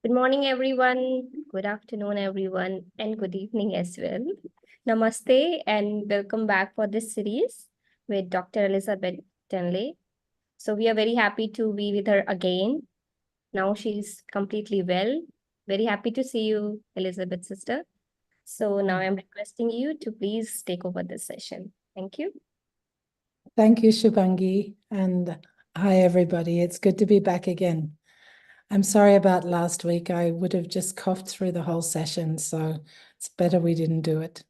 Good morning, everyone. Good afternoon, everyone, and good evening as well. Namaste, and welcome back for this series with Dr. Elizabeth Denley. So, we are very happy to be with her again. Now she's completely well. Very happy to see you, Elizabeth, sister. So, now I'm requesting you to please take over this session. Thank you. Thank you, Shubhangi, and hi, everybody. It's good to be back again. I'm sorry about last week. I would have just coughed through the whole session, so it's better we didn't do it.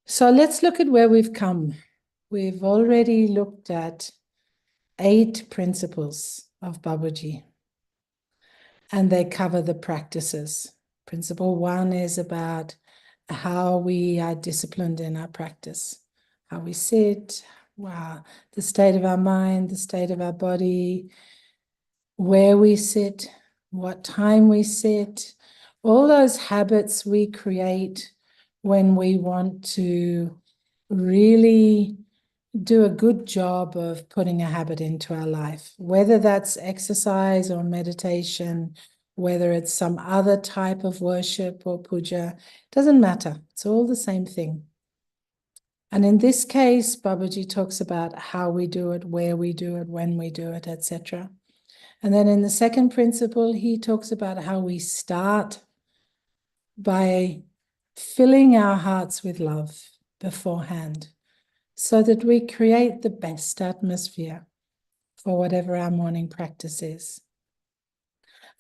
So let's look at where we've come. We've already looked at 8 principles of Babaji, and they cover the practices. Principle 1 is about how we are disciplined in our practice, how we sit, the state of our mind, the state of our body, where we sit, what time we sit, all those habits we create when we want to really do a good job of putting a habit into our life, whether that's exercise or meditation, whether it's some other type of worship or puja, doesn't matter. It's all the same thing. And in this case, Babaji talks about how we do it, where we do it, when we do it, etc. And then in the second principle, he talks about how we start by filling our hearts with love beforehand, so that we create the best atmosphere for whatever our morning practice is.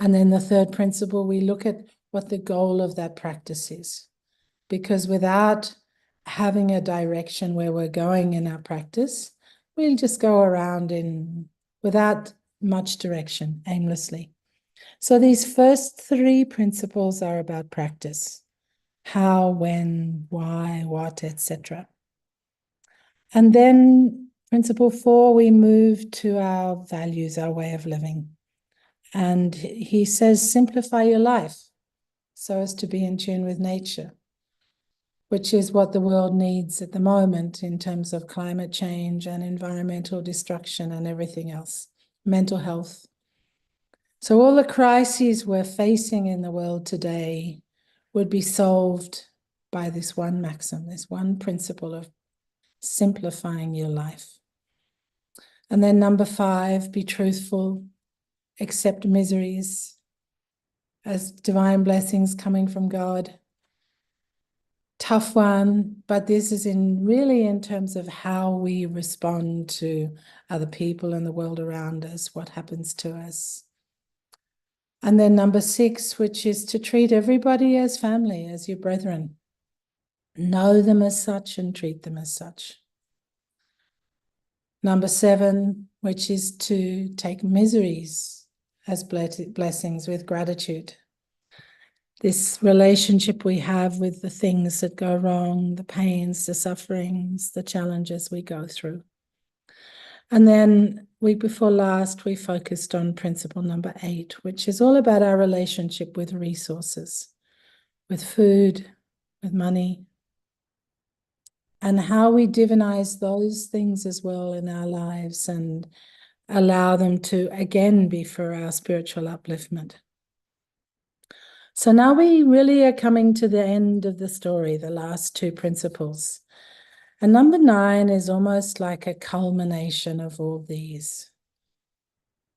And then the third principle, we look at what the goal of that practice is. Because without having a direction where we're going in our practice, we'll just go around without much direction, aimlessly. So these first 3 principles are about practice: how, when, why, what, etc. And then principle 4, we move to our values, our way of living. And he says, simplify your life so as to be in tune with nature, which is what the world needs at the moment in terms of climate change and environmental destruction and everything else, mental health. So all the crises we're facing in the world today would be solved by this one maxim, this one principle of simplifying your life. And then number 5, be truthful, accept miseries as divine blessings coming from God. Tough one, but this is really in terms of how we respond to other people and the world around us, what happens to us. And then number 6, which is to treat everybody as family, as your brethren. Know them as such and treat them as such. Number 7, which is to take miseries as blessings with gratitude. This relationship we have with the things that go wrong, the pains, the sufferings, the challenges we go through. And then week before last, we focused on principle number 8, which is all about our relationship with resources, with food, with money, and how we divinize those things as well in our lives and allow them to again be for our spiritual upliftment. So now we really are coming to the end of the story, the last 2 principles. And number 9 is almost like a culmination of all these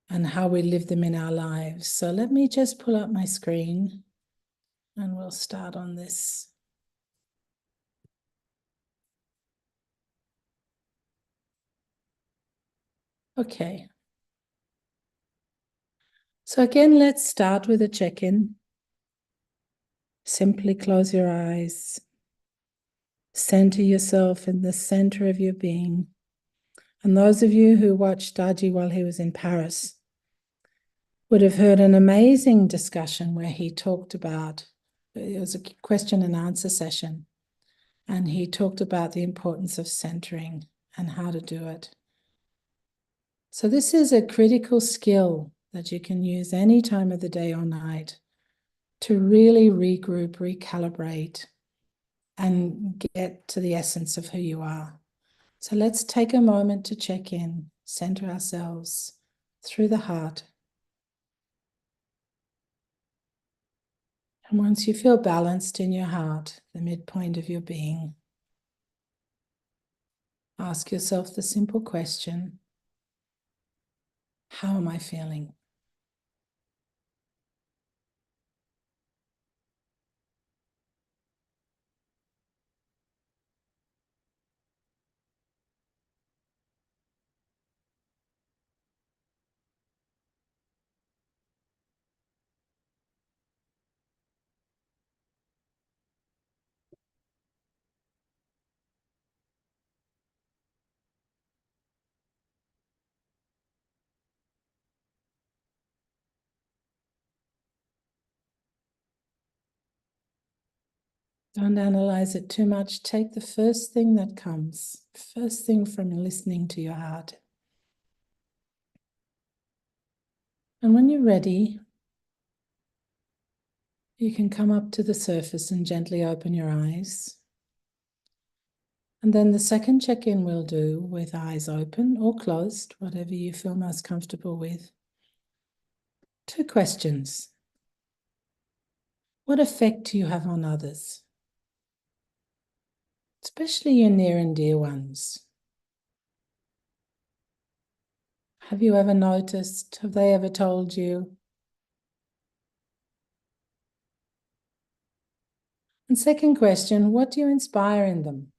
and how we live them in our lives. So let me just pull up my screen and we'll start on this. Okay. So again, let's start with a check-in. Simply close your eyes. Center yourself in the center of your being. And those of you who watched Daji while he was in Paris would have heard an amazing discussion where he talked about, it was a question and answer session, and he talked about the importance of centering and how to do it. So this is a critical skill that you can use any time of the day or night to really regroup, recalibrate, and get to the essence of who you are. So let's take a moment to check in, center ourselves through the heart. And once you feel balanced in your heart, the midpoint of your being, ask yourself the simple question, how am I feeling? Don't analyze it too much. Take the first thing that comes, first thing from listening to your heart. And when you're ready, you can come up to the surface and gently open your eyes. And then the second check-in we'll do with eyes open or closed, whatever you feel most comfortable with. 2 questions. What effect do you have on others? Especially your near and dear ones. Have you ever noticed? Have they ever told you? And second question, what do you inspire in them?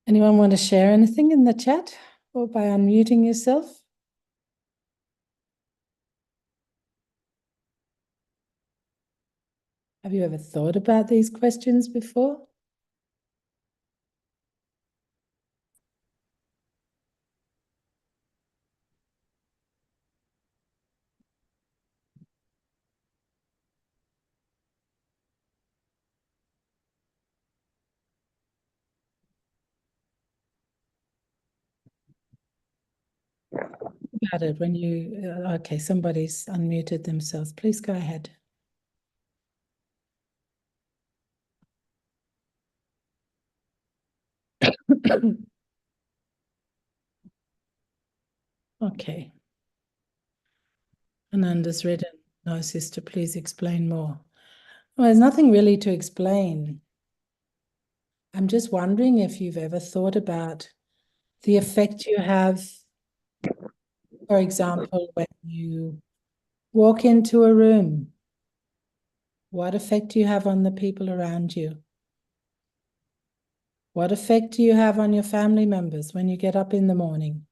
Anyone want to share anything in the chat or by unmuting yourself? Have you ever thought about these questions before? About it when you, okay, somebody's unmuted themselves. Please go ahead. Okay. Ananda's written, no, sister, please explain more. Well, there's nothing really to explain. I'm just wondering if you've ever thought about the effect you have, for example, when you walk into a room, what effect do you have on the people around you? What effect do you have on your family members when you get up in the morning?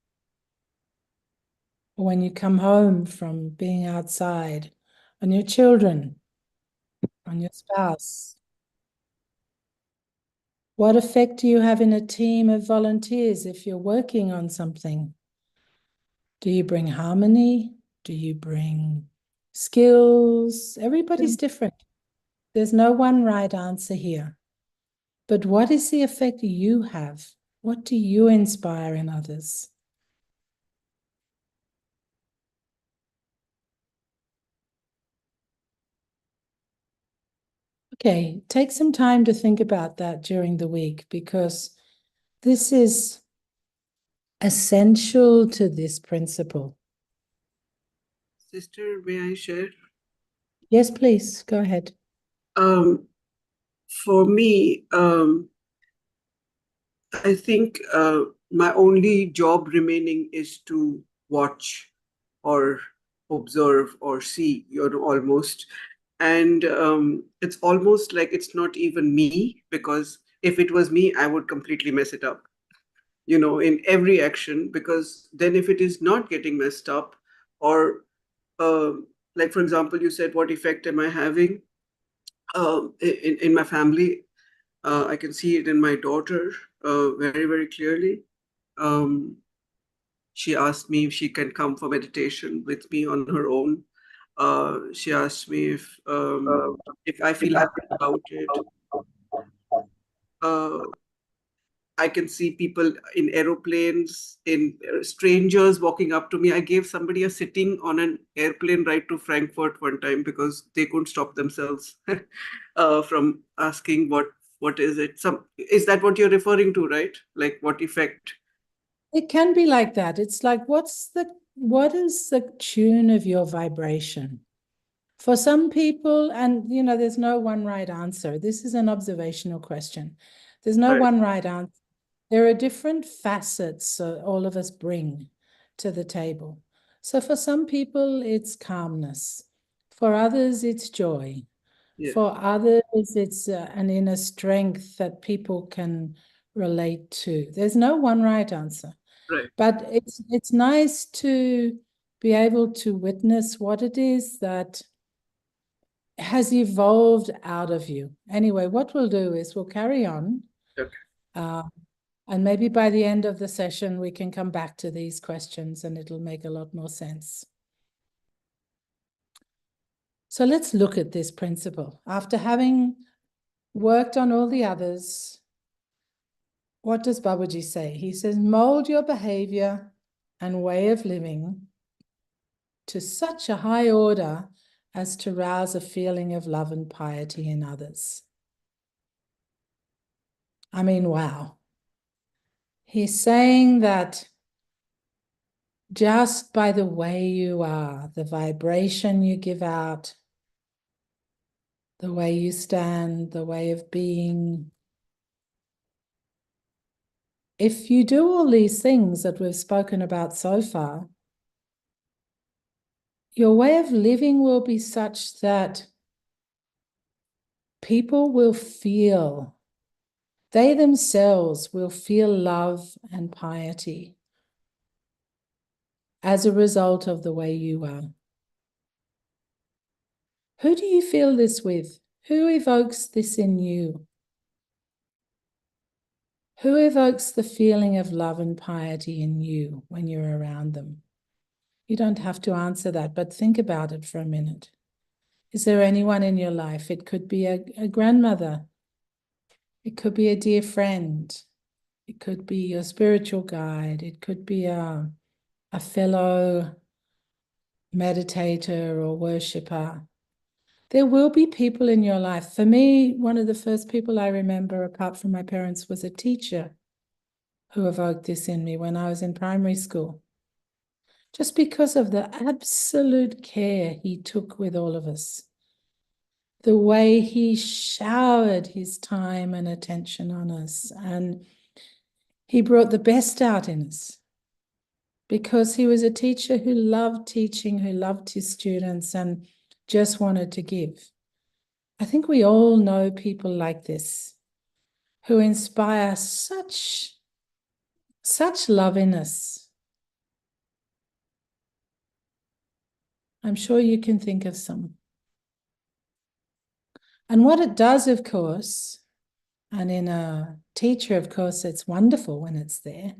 Or when you come home from being outside? On your children? On your spouse? What effect do you have in a team of volunteers if you're working on something? Do you bring harmony? Do you bring skills? Everybody's different. There's no one right answer here. But what is the effect you have? What do you inspire in others? Okay, take some time to think about that during the week because this is essential to this principle. Sister, may I share? Yes, please, go ahead. For me, I think my only job remaining is to watch or observe or see, almost. And it's almost like it's not even me, because if it was me, I would completely mess it up, in every action, because then if it is not getting messed up, or like, for example, you said, what effect am I having? in my family. I can see it in my daughter very, very clearly. She asked me if she can come for meditation with me on her own. She asked me if I feel happy about it. Uh, I can see people in aeroplanes, in strangers walking up to me. I gave somebody a sitting on an airplane ride to Frankfurt one time because they couldn't stop themselves from asking what is it. Is that what you're referring to, right? Like what effect? It can be like that. It's like, what is the tune of your vibration? For some people, and there's no one right answer. This is an observational question. There's no Right. one right answer. There are different facets all of us bring to the table. So for some people, it's calmness. For others, it's joy. Yeah. For others, it's an inner strength that people can relate to. There's no one right answer. Right. But it's nice to be able to witness what it is that has evolved out of you. Anyway, what we'll do is we'll carry on. Okay. And maybe by the end of the session, we can come back to these questions and it'll make a lot more sense. So let's look at this principle. After having worked on all the others, what does Babaji say? He says, mold your behavior and way of living to such a high order as to rouse a feeling of love and piety in others. I mean, wow. He's saying that just by the way you are, the vibration you give out, the way you stand, the way of being, if you do all these things that we've spoken about so far, your way of living will be such that people will feel, they themselves will feel love and piety as a result of the way you are. Who do you feel this with? Who evokes this in you? Who evokes the feeling of love and piety in you when you're around them? You don't have to answer that, but think about it for a minute. Is there anyone in your life? It could be a grandmother. It could be a dear friend. It could be your spiritual guide. It could be a fellow meditator or worshipper. There will be people in your life. For me, one of the first people I remember, apart from my parents, was a teacher who evoked this in me when I was in primary school. Just because of the absolute care he took with all of us. The way he showered his time and attention on us. And he brought the best out in us. Because he was a teacher who loved teaching, who loved his students and just wanted to give. I think we all know people like this who inspire such love in us. I'm sure you can think of some. And what it does, of course, and in a teacher, of course, it's wonderful when it's there,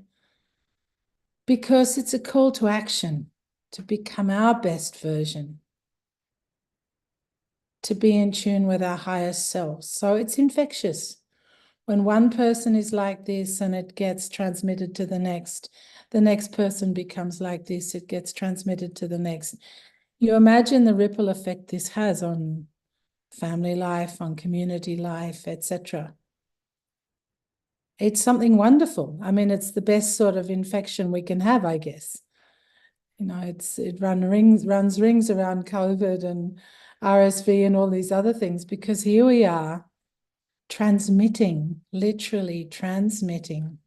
because it's a call to action, to become our best version, to be in tune with our highest selves. So it's infectious. When one person is like this and it gets transmitted to the next person becomes like this, it gets transmitted to the next. You imagine the ripple effect this has on family life, on community life, etc. It's something wonderful. I mean, it's the best sort of infection we can have, I guess. It runs rings around COVID and RSV and all these other things, because here we are transmitting, literally transmitting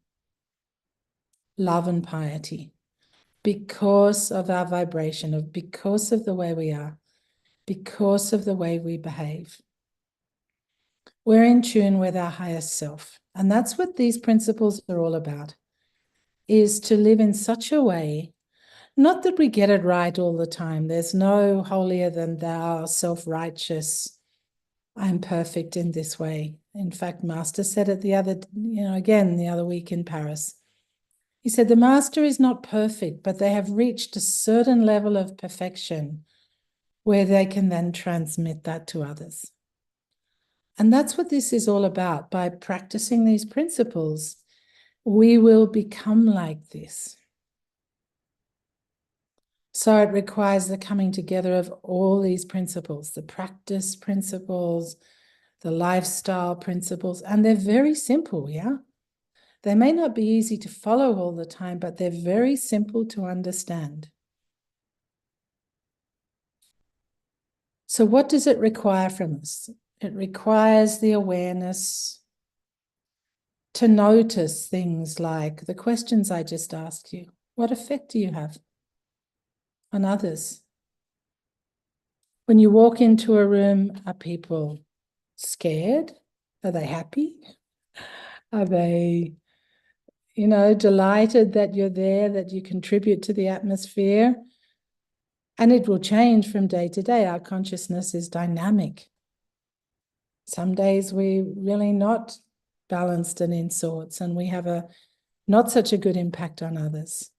love and piety because of our vibration, because of the way we are, because of the way we behave. We're in tune with our highest self. And that's what these principles are all about, is to live in such a way, not that we get it right all the time. There's no holier than thou, self-righteous I'm perfect in this way. In fact, Master said it the other week in Paris. He said, the Master is not perfect, but they have reached a certain level of perfection where they can then transmit that to others. And that's what this is all about. By practicing these principles, we will become like this. So it requires the coming together of all these principles, the practice principles, the lifestyle principles, and they're very simple, yeah? They may not be easy to follow all the time, but they're very simple to understand. So what does it require from us? It requires the awareness to notice things like the questions I just asked you. What effect do you have on others? When you walk into a room, are people scared? Are they happy? Are they, delighted that you're there, that you contribute to the atmosphere? And it will change from day to day. Our consciousness is dynamic. Some days we're really not balanced and in sorts, and we have not such a good impact on others.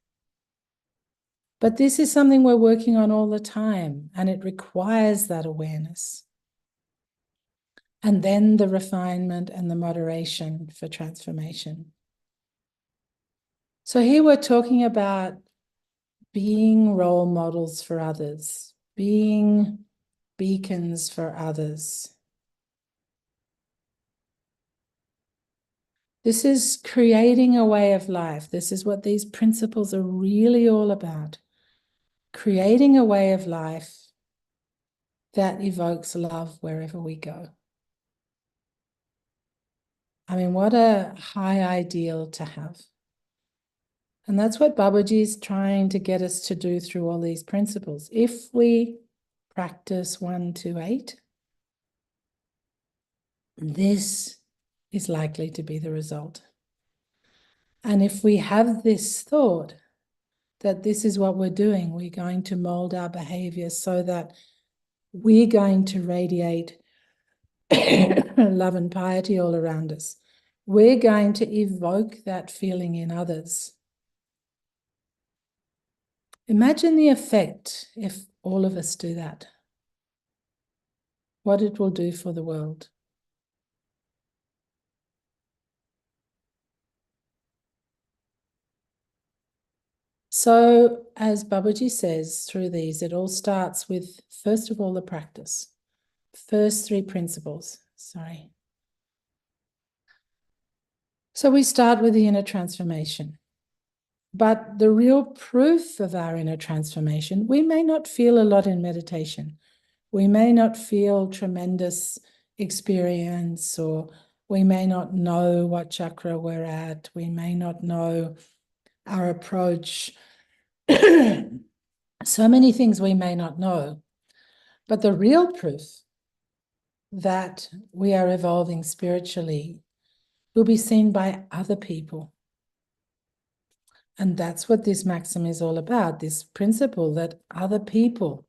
But this is something we're working on all the time, and it requires that awareness. And then the refinement and the moderation for transformation. So here we're talking about being role models for others, being beacons for others. This is creating a way of life. This is what these principles are really all about. Creating a way of life that evokes love wherever we go. I mean, what a high ideal to have. And that's what Babaji is trying to get us to do through all these principles. If we practice 1 to 8, this is likely to be the result. And if we have this thought that this is what we're doing, we're going to mold our behavior so that we're going to radiate love and piety all around us. We're going to evoke that feeling in others. Imagine the effect if all of us do that. What it will do for the world. So, as Babaji says through these, it all starts with, first of all, the practice. First 3 principles, sorry. So we start with the inner transformation. But the real proof of our inner transformation, we may not feel a lot in meditation. We may not feel tremendous experience, or we may not know what chakra we're at. We may not know our approach. So many things we may not know. But the real proof that we are evolving spiritually will be seen by other people. And that's what this maxim is all about, this principle that other people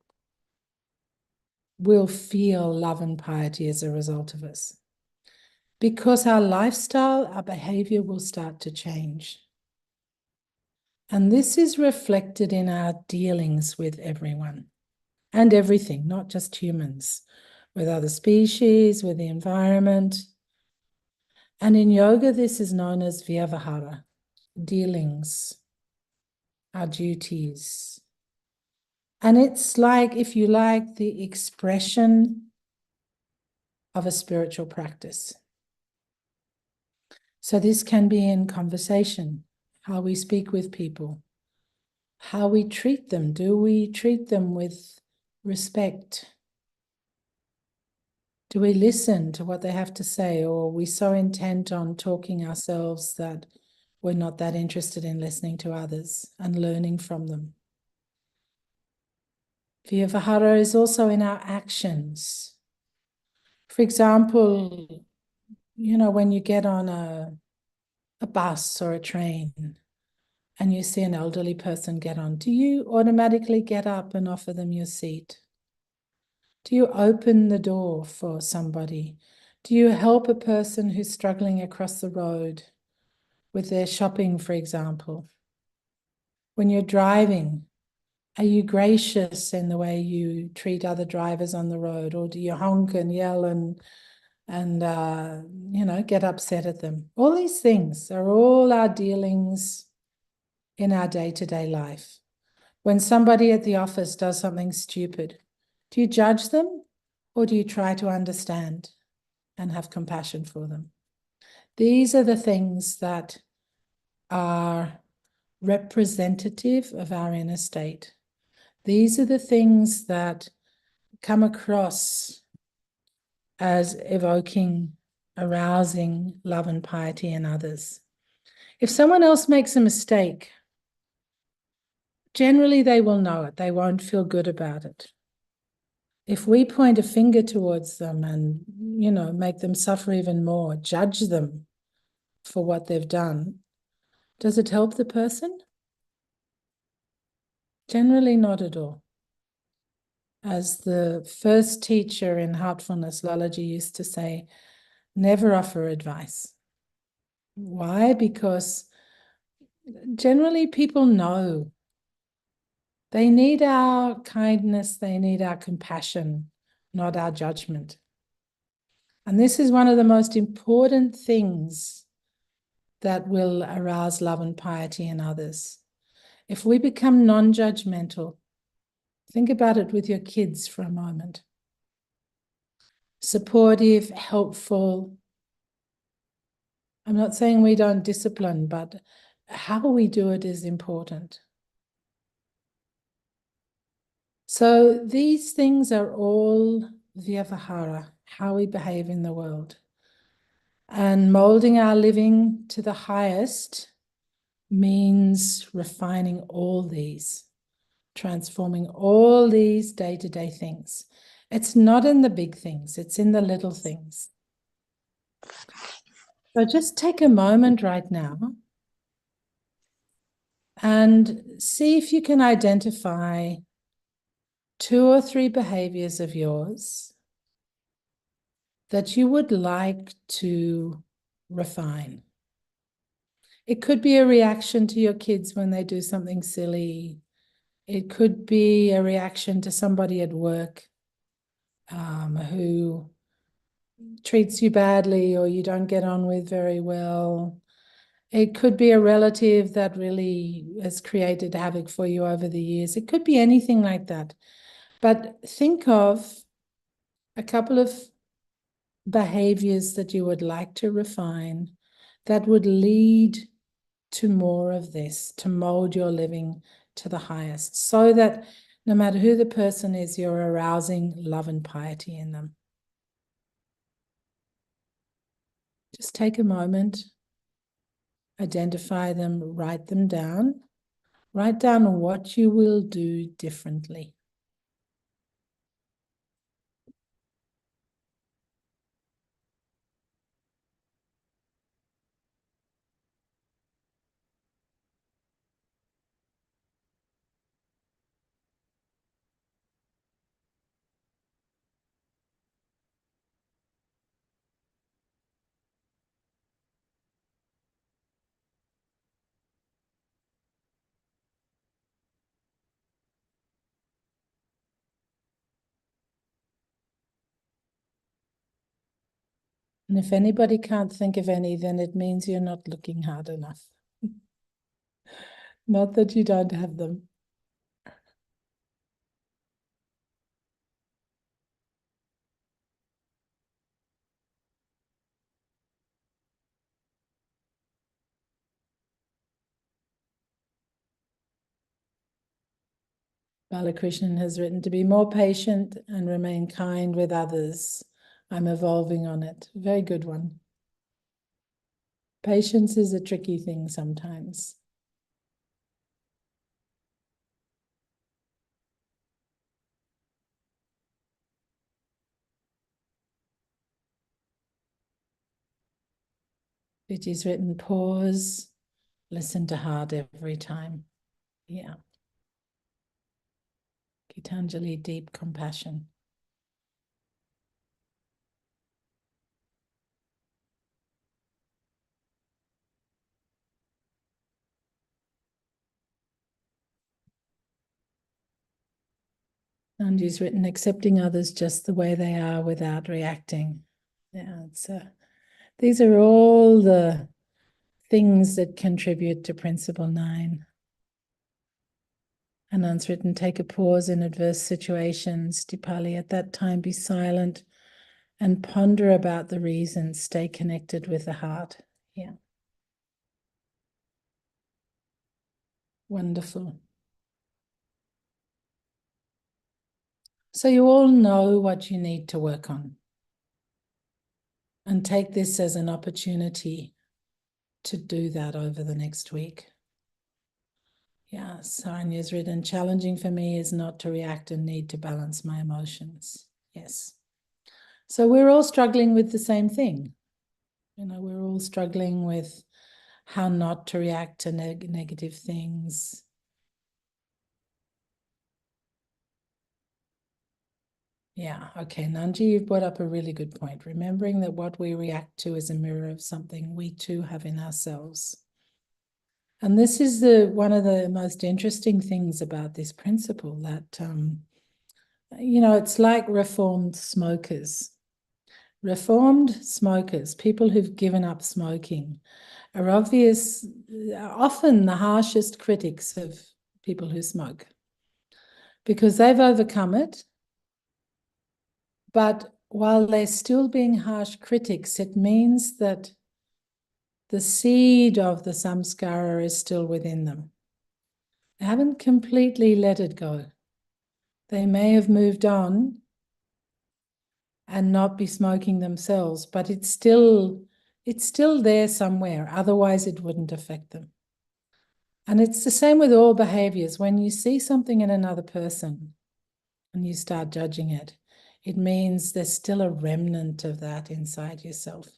will feel love and piety as a result of us. Because our lifestyle, our behavior will start to change. And this is reflected in our dealings with everyone and everything, not just humans, with other species, with the environment. And in yoga, this is known as vyavahara, dealings, our duties. And it's like, if you like, the expression of a spiritual practice. So this can be in conversation, how we speak with people, how we treat them. Do we treat them with respect? Do we listen to what they have to say, or are we so intent on talking ourselves that we're not that interested in listening to others and learning from them? Vyavahara is also in our actions. For example, when you get on a bus or a train and you see an elderly person get on, do you automatically get up and offer them your seat? Do you open the door for somebody? Do you help a person who's struggling across the road with their shopping, for example? When you're driving, are you gracious in the way you treat other drivers on the road, or do you honk and yell and get upset at them? All these things are all our dealings in our day-to-day life. When somebody at the office does something stupid, do you judge them, or do you try to understand and have compassion for them? These are the things that are representative of our inner state. These are the things that come across as evoking, arousing love and piety in others. If someone else makes a mistake, generally they will know it. They won't feel good about it. If we point a finger towards them and, make them suffer even more, judge them for what they've done, does it help the person? Generally not at all. As the first teacher in Heartfulness, Lalaji, used to say, never offer advice. Why? Because generally people know. They need our kindness, they need our compassion, not our judgment. And this is one of the most important things that will arouse love and piety in others. If we become non-judgmental, think about it with your kids for a moment. Supportive, helpful. I'm not saying we don't discipline, but how we do it is important. So these things are all vyavahara, how we behave in the world. And molding our living to the highest means refining all these, transforming all these day-to-day things. It's not in the big things, it's in the little things. So just take a moment right now and see if you can identify 2 or 3 behaviors of yours that you would like to refine. It could be a reaction to your kids when they do something silly. It could be a reaction to somebody at work who treats you badly or you don't get on with very well. It could be a relative that really has created havoc for you over the years. It could be anything like that. But think of a couple of behaviors that you would like to refine that would lead to more of this, to mold your living to the highest, so that no matter who the person is, you're arousing love and piety in them. Just take a moment, identify them, write them down. Write down what you will do differently. And if anybody can't think of any, then it means you're not looking hard enough. Not that you don't have them. Balakrishnan has written, to be more patient and remain kind with others. I'm evolving on it. Very good one. Patience is a tricky thing sometimes. Viji's written, pause, listen to heart every time. Yeah. Gitanjali, deep compassion. Nanji's written, accepting others just the way they are without reacting. Yeah, these are all the things that contribute to Principle 9. Anand's written, take a pause in adverse situations. Dipali, at that time, be silent and ponder about the reasons. Stay connected with the heart. Yeah. Wonderful. So you all know what you need to work on. And take this as an opportunity to do that over the next week. Yeah, Sanya's written, challenging for me is not to react and need to balance my emotions. Yes. So we're all struggling with the same thing. You know, we're all struggling with how not to react to negative things. Yeah, okay, Nanji, you've brought up a really good point. Remembering that what we react to is a mirror of something we too have in ourselves. And this is one of the most interesting things about this principle, that, you know, it's like reformed smokers. Reformed smokers, people who've given up smoking, are often the harshest critics of people who smoke, because they've overcome it. But while they're still being harsh critics, it means that the seed of the samskara is still within them. They haven't completely let it go. They may have moved on and not be smoking themselves, but it's still there somewhere. Otherwise, it wouldn't affect them. And it's the same with all behaviors. When you see something in another person and you start judging it, it means there's still a remnant of that inside yourself.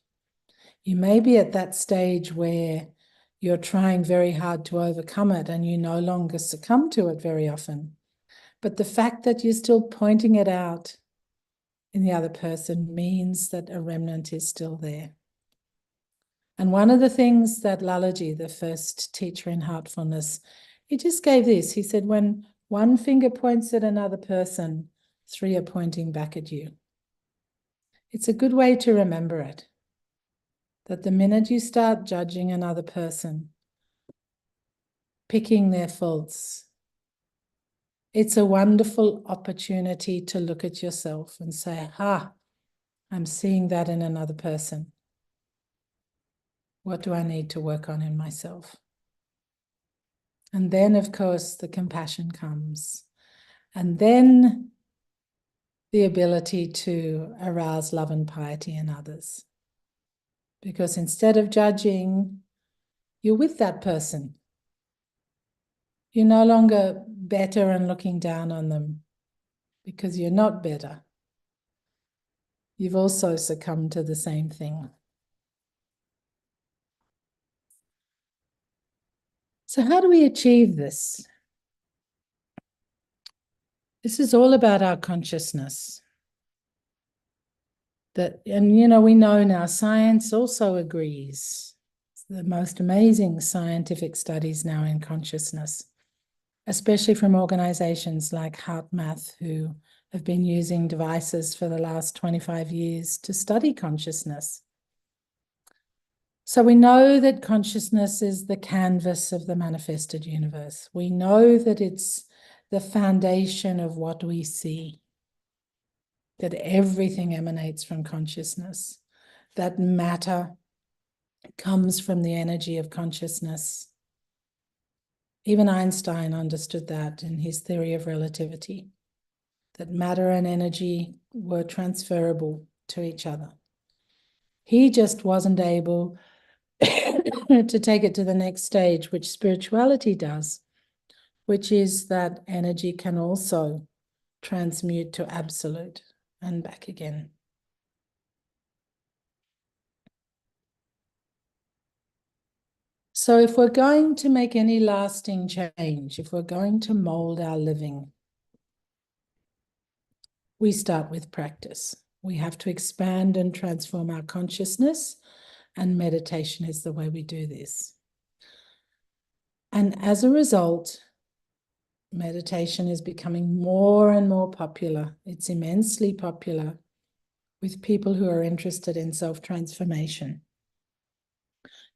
You may be at that stage where you're trying very hard to overcome it and you no longer succumb to it very often. But the fact that you're still pointing it out in the other person means that a remnant is still there. And one of the things that Lalaji, the first teacher in Heartfulness, he just gave this. He said, when one finger points at another person, 3 are pointing back at you. It's a good way to remember it, that the minute you start judging another person, picking their faults, it's a wonderful opportunity to look at yourself and say, I'm seeing that in another person. What do I need to work on in myself? And then, of course, the compassion comes. And then the ability to arouse love and piety in others. Because instead of judging, you're with that person. You're no longer better and looking down on them, because you're not better. You've also succumbed to the same thing. So how do we achieve this? This is all about our consciousness. And you know, we know now science also agrees. It's the most amazing scientific studies now in consciousness, especially from organizations like HeartMath, who have been using devices for the last 25 years to study consciousness. So we know that consciousness is the canvas of the manifested universe. We know that it's the foundation of what we see, that everything emanates from consciousness, that matter comes from the energy of consciousness. Even Einstein understood that in his theory of relativity, that matter and energy were transferable to each other. He just wasn't able to take it to the next stage, which spirituality does, which is that energy can also transmute to absolute and back again. So if we're going to make any lasting change, if we're going to mold our living, we start with practice. We have to expand and transform our consciousness, and meditation is the way we do this. And as a result, meditation is becoming more and more popular. It's immensely popular with people who are interested in self-transformation.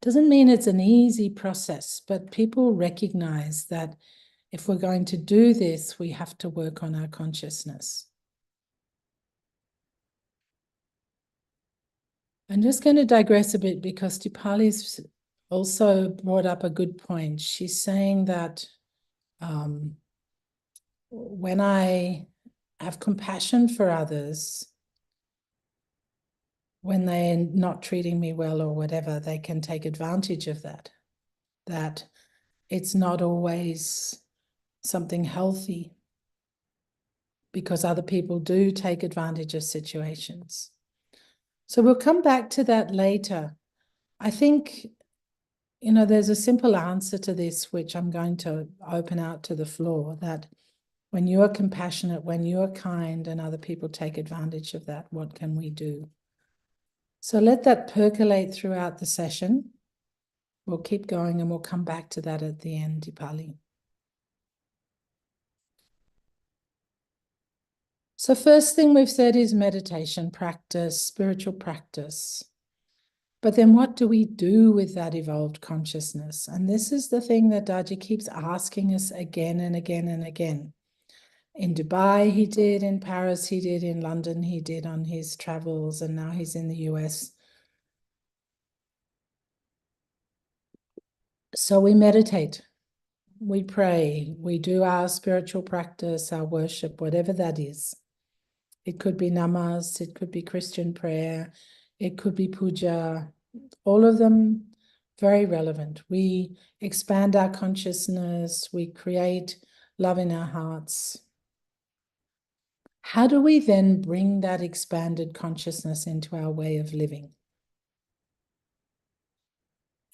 Doesn't mean it's an easy process, but people recognize that if we're going to do this, we have to work on our consciousness. I'm just going to digress a bit because Dipali's also brought up a good point. She's saying that when I have compassion for others, when they're not treating me well or whatever, they can take advantage of that. That it's not always something healthy because other people do take advantage of situations. So we'll come back to that later. I think, you know, there's a simple answer to this, which I'm going to open out to the floor, that when you are compassionate, when you are kind and other people take advantage of that, what can we do? So let that percolate throughout the session. We'll keep going and we'll come back to that at the end, Dipali. So first thing we've said is meditation practice, spiritual practice. But then what do we do with that evolved consciousness? And this is the thing that Daji keeps asking us again and again and again. In Dubai, he did, in Paris, he did, in London, he did on his travels, and now he's in the US. So we meditate, we pray, we do our spiritual practice, our worship, whatever that is. It could be namaz, it could be Christian prayer, it could be puja, all of them very relevant. We expand our consciousness, we create love in our hearts. How do we then bring that expanded consciousness into our way of living?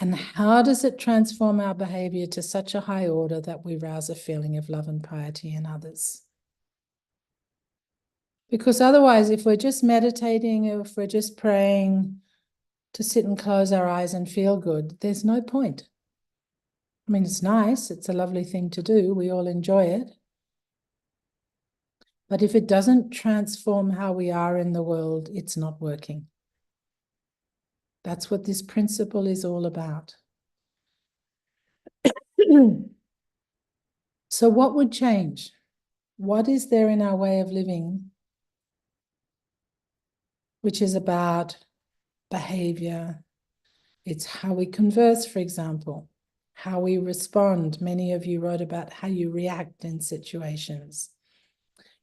And how does it transform our behavior to such a high order that we rouse a feeling of love and piety in others? Because otherwise, if we're just meditating, if we're just praying to sit and close our eyes and feel good, there's no point. I mean, it's nice, it's a lovely thing to do, we all enjoy it. But if it doesn't transform how we are in the world, it's not working. That's what this principle is all about. So what would change? What is there in our way of living which is about behavior? It's how we converse, for example, how we respond. Many of you wrote about how you react in situations.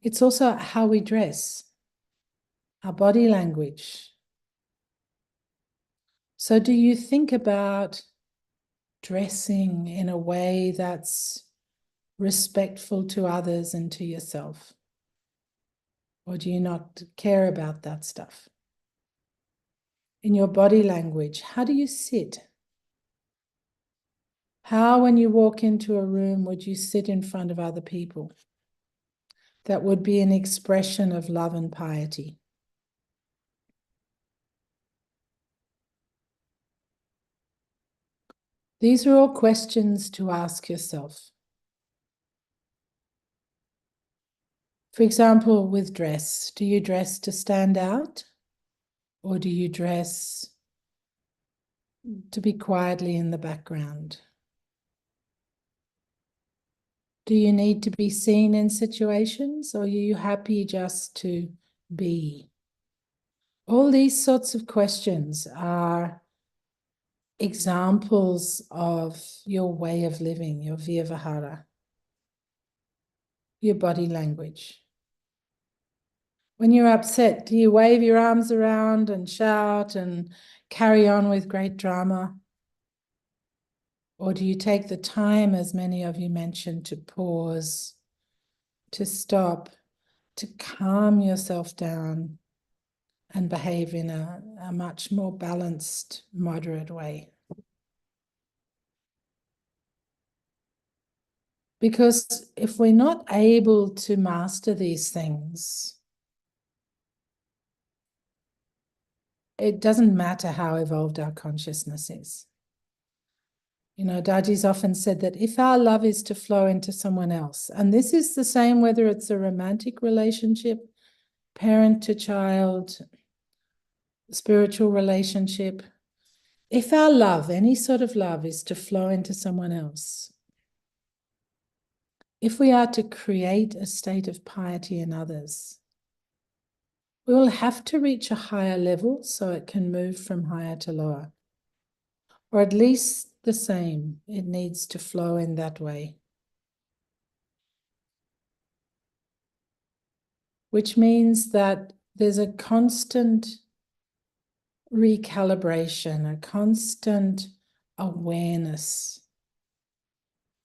It's also how we dress, our body language. So do you think about dressing in a way that's respectful to others and to yourself? Or do you not care about that stuff? In your body language, how do you sit? How, when you walk into a room, would you sit in front of other people? That would be an expression of love and piety. These are all questions to ask yourself. For example, with dress, do you dress to stand out? Or do you dress to be quietly in the background? Do you need to be seen in situations, or are you happy just to be? All these sorts of questions are examples of your way of living, your vyavahara, your body language. When you're upset, do you wave your arms around and shout and carry on with great drama? Or do you take the time, as many of you mentioned, to pause, to stop, to calm yourself down and behave in a much more balanced, moderate way? Because if we're not able to master these things, it doesn't matter how evolved our consciousness is. You know, Daji's often said that if our love is to flow into someone else, and this is the same whether it's a romantic relationship, parent to child, spiritual relationship, if our love, any sort of love, is to flow into someone else, if we are to create a state of piety in others, we will have to reach a higher level so it can move from higher to lower. Or at least the same, it needs to flow in that way. Which means that there's a constant recalibration, a constant awareness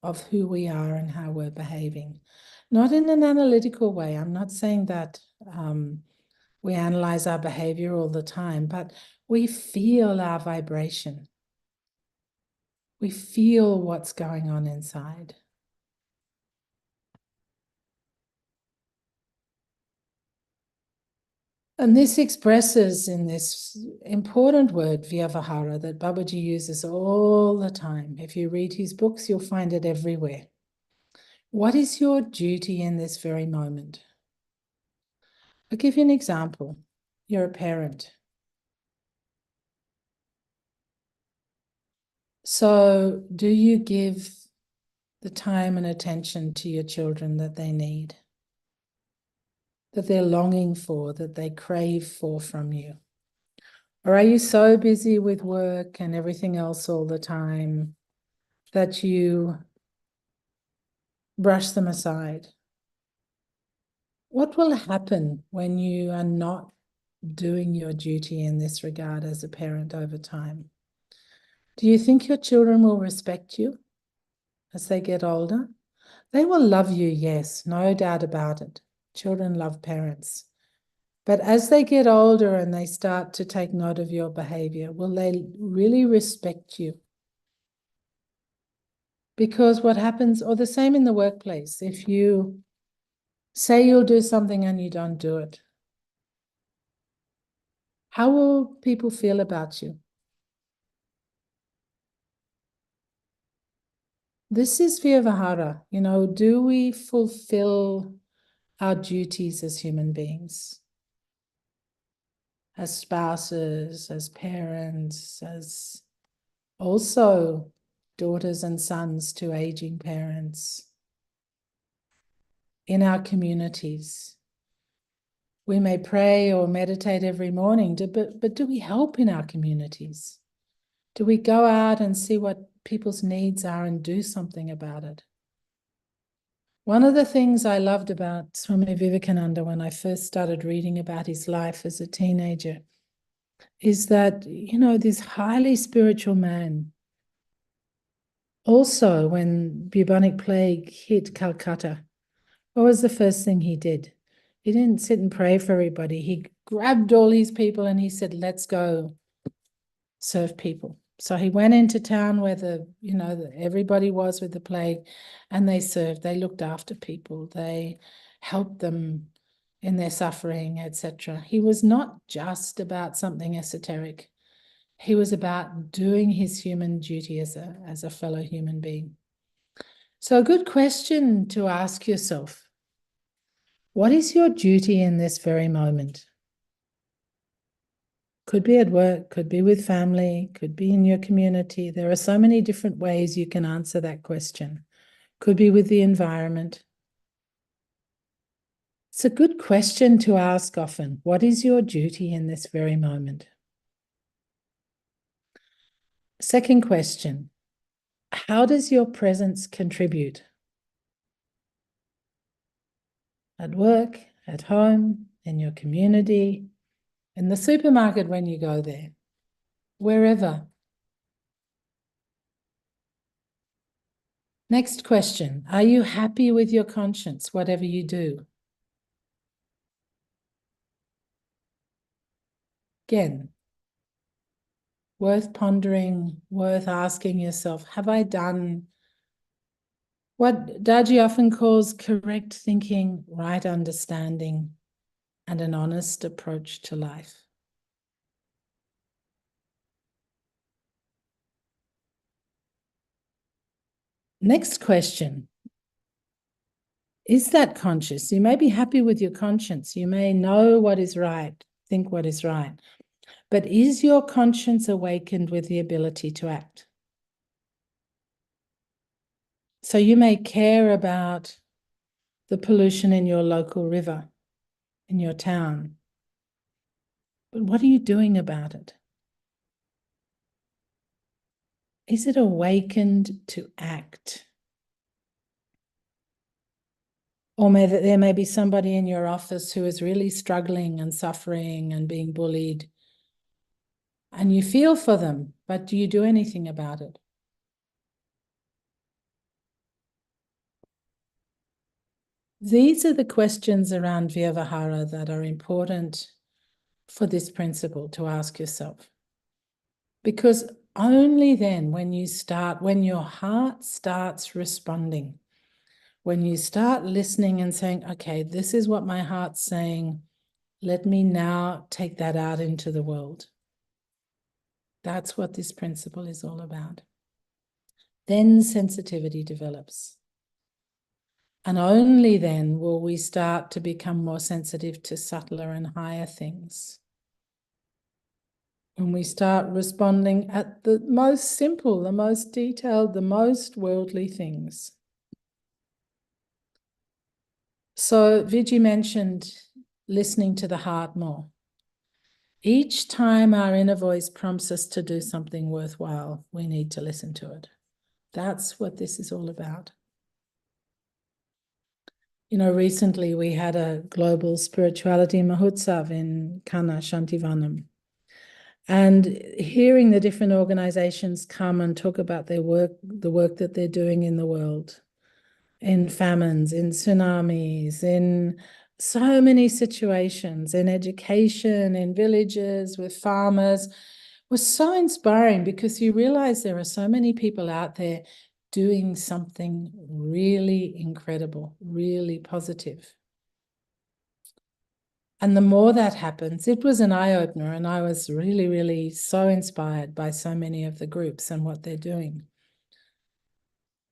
of who we are and how we're behaving. Not in an analytical way. I'm not saying that we analyze our behavior all the time, but we feel our vibration. We feel what's going on inside. And this expresses in this important word, vyavahara, that Babaji uses all the time. If you read his books, you'll find it everywhere. What is your duty in this very moment? I'll give you an example. You're a parent. So do you give the time and attention to your children that they need, that they're longing for, that they crave for from you? Or are you so busy with work and everything else all the time that you brush them aside? What will happen when you are not doing your duty in this regard as a parent over time? Do you think your children will respect you as they get older? They will love you, yes, no doubt about it. Children love parents. But as they get older and they start to take note of your behavior, will they really respect you? Because what happens, or the same in the workplace, if you say you'll do something and you don't do it, how will people feel about you? This is vyavahara. You know, do we fulfill our duties as human beings? As spouses, as parents, as also daughters and sons to aging parents. In our communities, we may pray or meditate every morning, but do we help in our communities? Do we go out and see what people's needs are and do something about it? One of the things I loved about Swami Vivekananda when I first started reading about his life as a teenager is that, you know, this highly spiritual man, also when bubonic plague hit Calcutta, what was the first thing he did? He didn't sit and pray for everybody. He grabbed all his people and he said, let's go serve people. So he went into town where everybody was with the plague, and they served. They looked after people. They helped them in their suffering, etc. He was not just about something esoteric. He was about doing his human duty as a fellow human being. So a good question to ask yourself, what is your duty in this very moment? Could be at work, could be with family, could be in your community. There are so many different ways you can answer that question. Could be with the environment. It's a good question to ask often. What is your duty in this very moment? Second question, how does your presence contribute? At work, at home, in your community, in the supermarket when you go there, wherever. Next question, are you happy with your conscience, whatever you do? Again, worth pondering, worth asking yourself, have I done what Daji often calls correct thinking, right understanding, and an honest approach to life? Next question. Is that conscious? You may be happy with your conscience. You may know what is right, think what is right. But is your conscience awakened with the ability to act? So you may care about the pollution in your local river, in your town. But what are you doing about it? Is it awakened to act? Or there may be somebody in your office who is really struggling and suffering and being bullied. And you feel for them, but do you do anything about it? These are the questions around Vyavahara that are important for this principle to ask yourself. Because only then, when your heart starts responding, when you start listening and saying, okay, this is what my heart's saying, let me now take that out into the world. That's what this principle is all about. Then sensitivity develops. And only then will we start to become more sensitive to subtler and higher things. When we start responding at the most simple, the most detailed, the most worldly things. So Viji mentioned listening to the heart more. Each time our inner voice prompts us to do something worthwhile, we need to listen to it. That's what this is all about. You know, recently we had a global spirituality mahotsav in Kanha Shantivanam. And hearing the different organizations come and talk about their work, the work that they're doing in the world, in famines, in tsunamis, in so many situations, in education, in villages, with farmers, was so inspiring because you realize there are so many people out there doing something really incredible, really positive. And the more that happens, it was an eye-opener, and I was really, really so inspired by so many of the groups and what they're doing.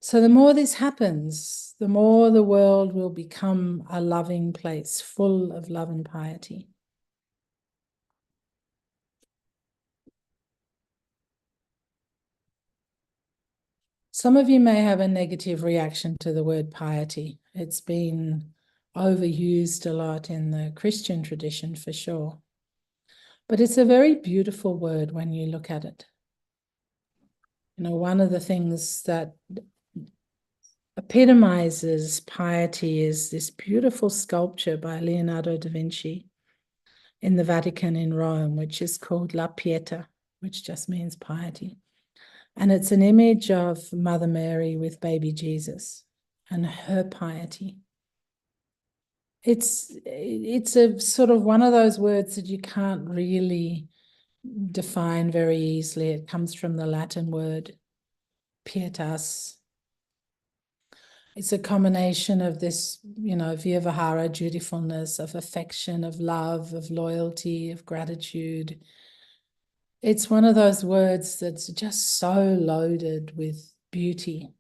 So the more this happens, the more the world will become a loving place, full of love and piety. Some of you may have a negative reaction to the word piety. It's been overused a lot in the Christian tradition for sure. But it's a very beautiful word when you look at it. You know, one of the things that epitomizes piety is this beautiful sculpture by Leonardo da Vinci in the Vatican in Rome, which is called La Pietà, which just means piety. And it's an image of Mother Mary with baby Jesus and her piety. It's a sort of one of those words that you can't really define very easily. It comes from the Latin word pietas. It's a combination of this, you know, vyavahara, dutifulness, of affection, of love, of loyalty, of gratitude. It's one of those words that's just so loaded with beauty.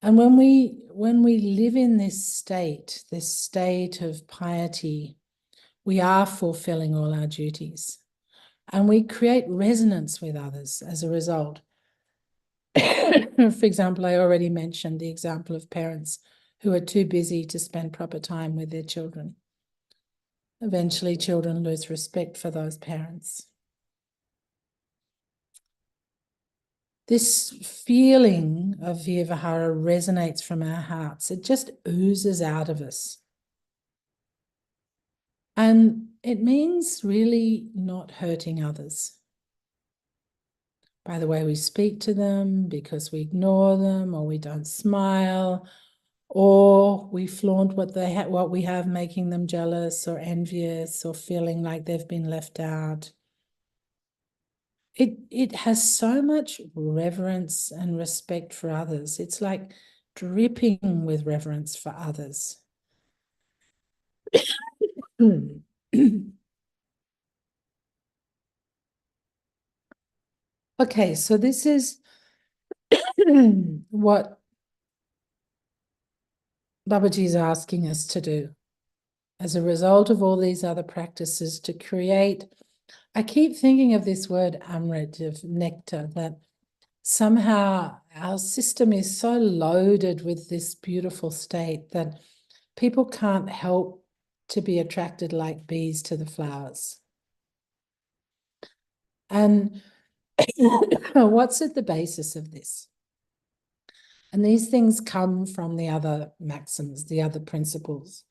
And when we live in this state of piety, we are fulfilling all our duties. And we create resonance with others as a result. For example, I already mentioned the example of parents who are too busy to spend proper time with their children. Eventually, children lose respect for those parents. This feeling of Vyavahara resonates from our hearts. It just oozes out of us. And it means really not hurting others by the way we speak to them, because we ignore them, or we don't smile, or we flaunt what we have, making them jealous or envious or feeling like they've been left out. It has so much reverence and respect for others. It's like dripping with reverence for others. Okay, so this is what Babaji is asking us to do as a result of all these other practices to create. I keep thinking of this word amrit, of nectar, that somehow our system is so loaded with this beautiful state that people can't help to be attracted like bees to the flowers. And what's at the basis of this? And these things come from the other maxims, the other principles.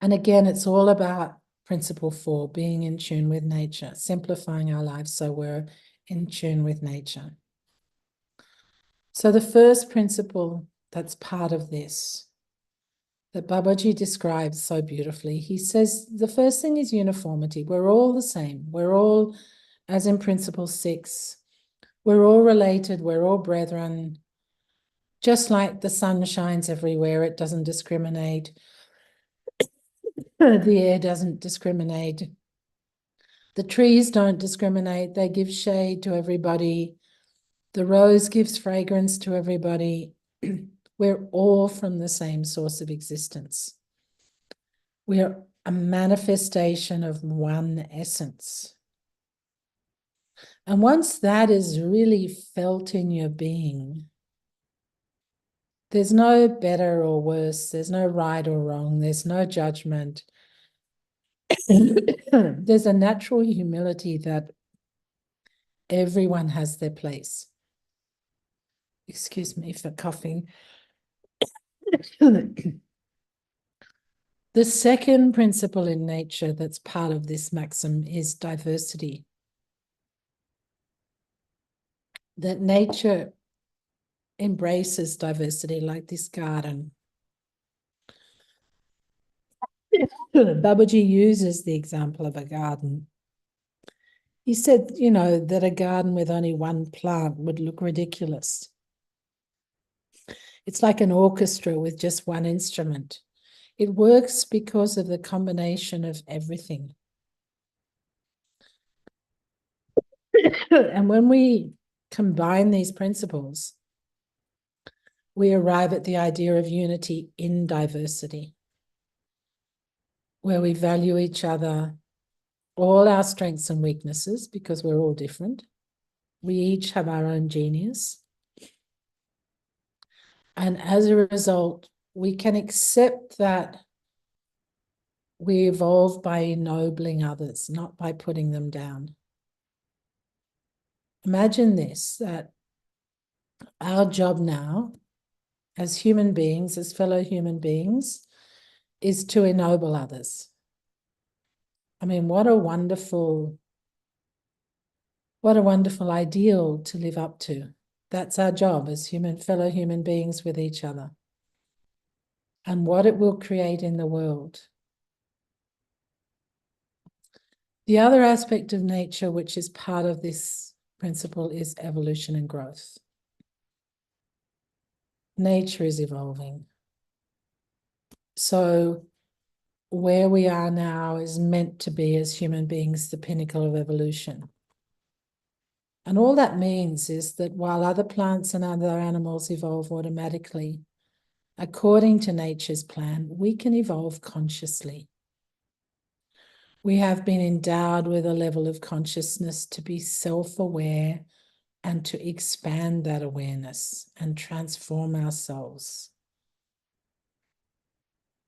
And again, it's all about principle 4, being in tune with nature, simplifying our lives so we're in tune with nature. So the first principle that's part of this, that Babaji describes so beautifully, he says the first thing is uniformity. We're all the same. We're all, as in principle 6, we're all related, we're all brethren. Just like the sun shines everywhere, it doesn't discriminate. The air doesn't discriminate. The trees don't discriminate. They give shade to everybody. The rose gives fragrance to everybody. We're all from the same source of existence. We are a manifestation of one essence. And once that is really felt in your being, there's no better or worse, there's no right or wrong, there's no judgment. There's a natural humility that everyone has their place. Excuse me for coughing. The second principle in nature that's part of this maxim is diversity. That nature embraces diversity, like this garden. Babaji uses the example of a garden. He said, that a garden with only one plant would look ridiculous. It's like an orchestra with just one instrument. It works because of the combination of everything. And when we combine these principles, we arrive at the idea of unity in diversity, where we value each other, all our strengths and weaknesses, because we're all different. We each have our own genius. And as a result, we can accept that we evolve by ennobling others, not by putting them down. Imagine this, that our job now, as human beings, as fellow human beings, is to ennoble others. I mean, what a wonderful ideal to live up to. That's our job as fellow human beings with each other. And what it will create in the world. The other aspect of nature, which is part of this principle, is evolution and growth. Nature is evolving. So where we are now is meant to be, as human beings, the pinnacle of evolution. And all that means is that while other plants and other animals evolve automatically, according to nature's plan, we can evolve consciously. We have been endowed with a level of consciousness to be self-aware and to expand that awareness and transform ourselves.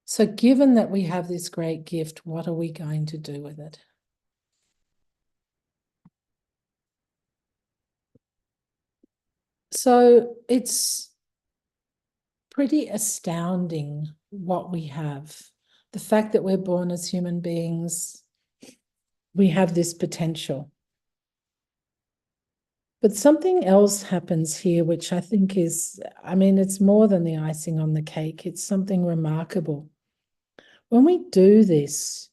So given that we have this great gift, what are we going to do with it? So it's pretty astounding what we have. The fact that we're born as human beings, we have this potential. But something else happens here, which I think is, it's more than the icing on the cake. It's something remarkable. When we do this,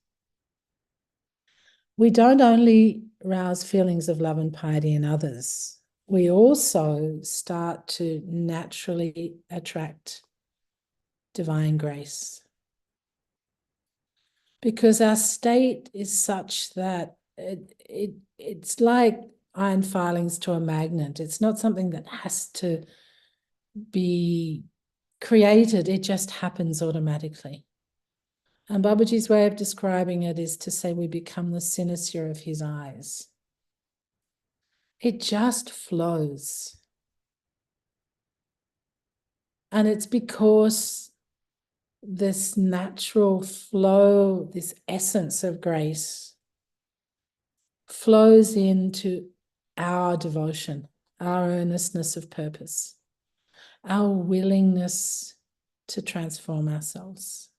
we don't only rouse feelings of love and piety in others, we also start to naturally attract divine grace. Because our state is such that it's like iron filings to a magnet. It's not something that has to be created. It just happens automatically. And Babaji's way of describing it is to say we become the cynosure of his eyes. It just flows. And it's because this natural flow, this essence of grace, flows into our devotion, our earnestness of purpose, our willingness to transform ourselves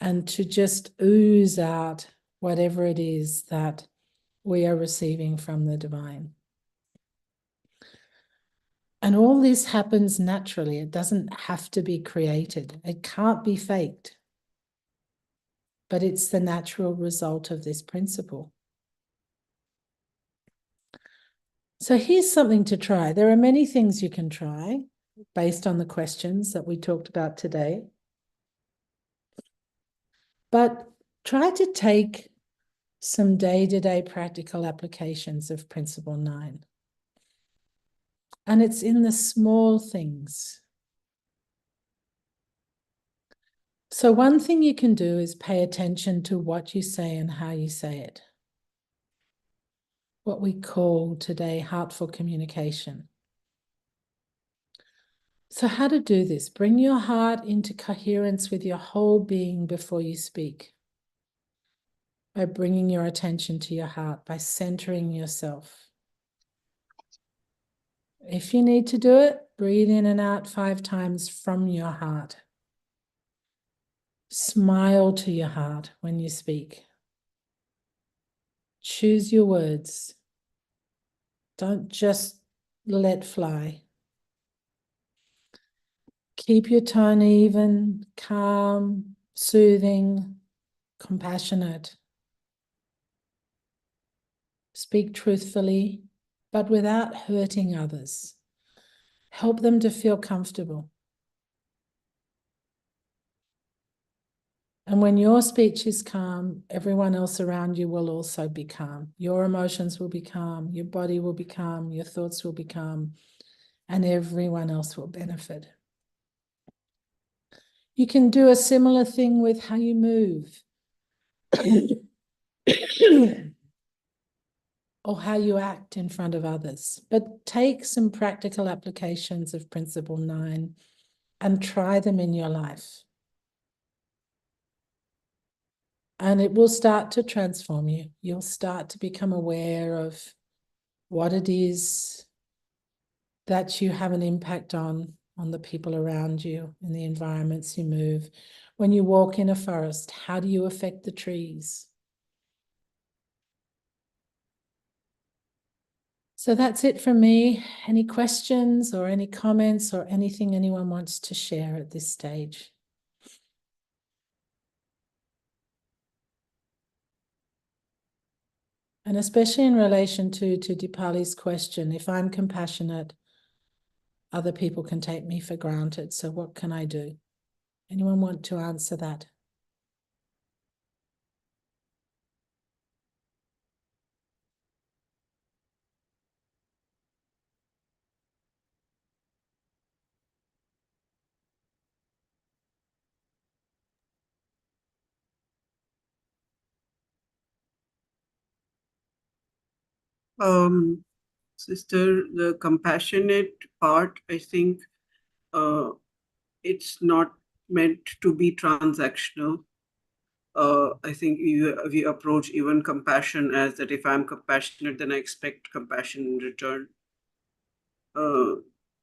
and to just ooze out whatever it is that we are receiving from the divine. And all this happens naturally. It doesn't have to be created. It can't be faked. But it's the natural result of this principle. So here's something to try. There are many things you can try based on the questions that we talked about today. But try to take some day-to-day practical applications of Principle 9. And it's in the small things. So one thing you can do is pay attention to what you say and how you say it. What we call today heartful communication. So how to do this? Bring your heart into coherence with your whole being before you speak. By bringing your attention to your heart, by centering yourself. If you need to do it, breathe in and out 5 times from your heart. Smile to your heart when you speak. Choose your words. Don't just let fly. Keep your tone even, calm, soothing, compassionate. Speak truthfully, but without hurting others. Help them to feel comfortable. And when your speech is calm, everyone else around you will also be calm. Your emotions will be calm, your body will be calm, your thoughts will be calm, and everyone else will benefit. You can do a similar thing with how you move. Or how you act in front of others. But take some practical applications of Principle 9 and try them in your life. And it will start to transform you. You'll start to become aware of what it is that you have an impact on the people around you, in the environments you move. When you walk in a forest, how do you affect the trees? So that's it from me. Any questions or any comments or anything anyone wants to share at this stage? And especially in relation to Dipali's question, if I'm compassionate, other people can take me for granted. So what can I do? Anyone want to answer that? Sister, the compassionate part, I think it's not meant to be transactional. I think we approach even compassion as that if I'm compassionate, then I expect compassion in return.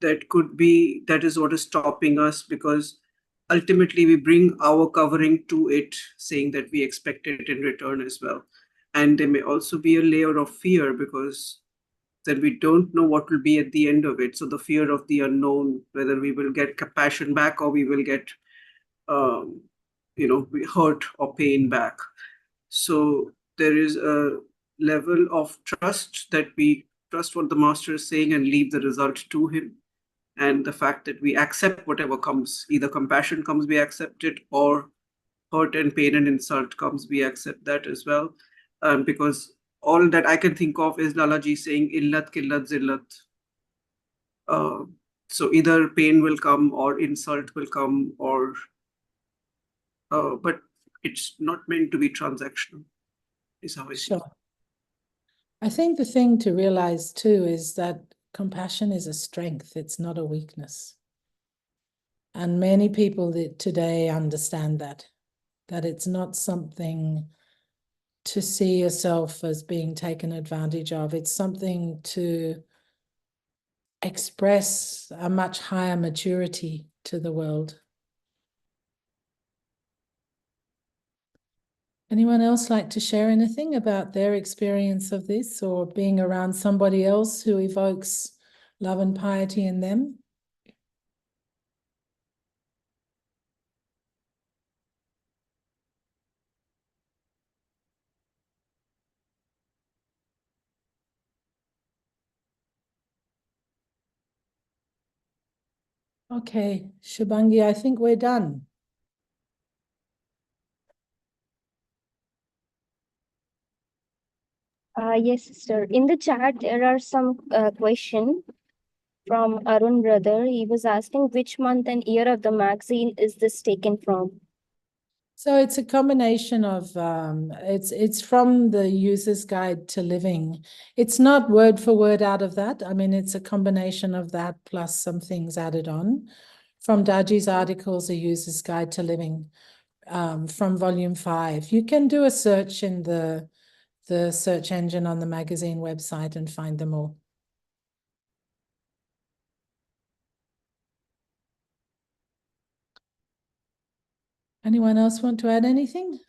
That is what is stopping us, because ultimately we bring our covering to it, saying that we expect it in return as well. And there may also be a layer of fear, because then we don't know what will be at the end of it. So the fear of the unknown, whether we will get compassion back or we will get hurt or pain back. So there is a level of trust, that we trust what the master is saying and leave the result to him. And the fact that we accept whatever comes, either compassion comes, we accept it, or hurt and pain and insult comes, we accept that as well. Because all that I can think of is Lalaji saying illat, killat, zillat. So either pain will come or insult will come, or but it's not meant to be transactional, is how I see it. Sure. I think the thing to realize too is that compassion is a strength, it's not a weakness. And many people today understand that it's not something to see yourself as being taken advantage of. It's something to express a much higher maturity to the world. Anyone else like to share anything about their experience of this, or being around somebody else who evokes love and piety in them? Okay, Shubhangi, I think we're done. Yes, sister. In the chat, there are some question from Arun brother. He was asking which month and year of the magazine is this taken from? So it's a combination of it's from the User's Guide to Living. It's not word for word out of that. I mean, it's a combination of that plus some things added on from Daji's articles, A User's Guide to Living, from volume 5. You can do a search in the search engine on the magazine website and find them all. Anyone else want to add anything?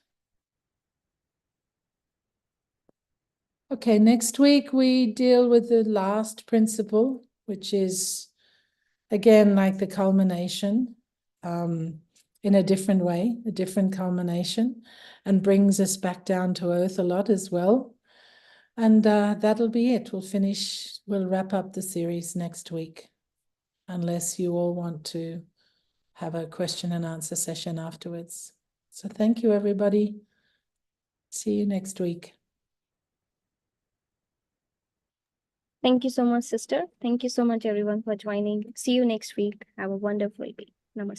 Okay, next week we deal with the last principle, which is, again, like the culmination, in a different way, a different culmination, and brings us back down to earth a lot as well. And that'll be it. We'll wrap up the series next week, unless you all want to have a question and answer session afterwards. So thank you, everybody. See you next week. Thank you so much, sister. Thank you so much, everyone, for joining. See you next week. Have a wonderful day. Namaste.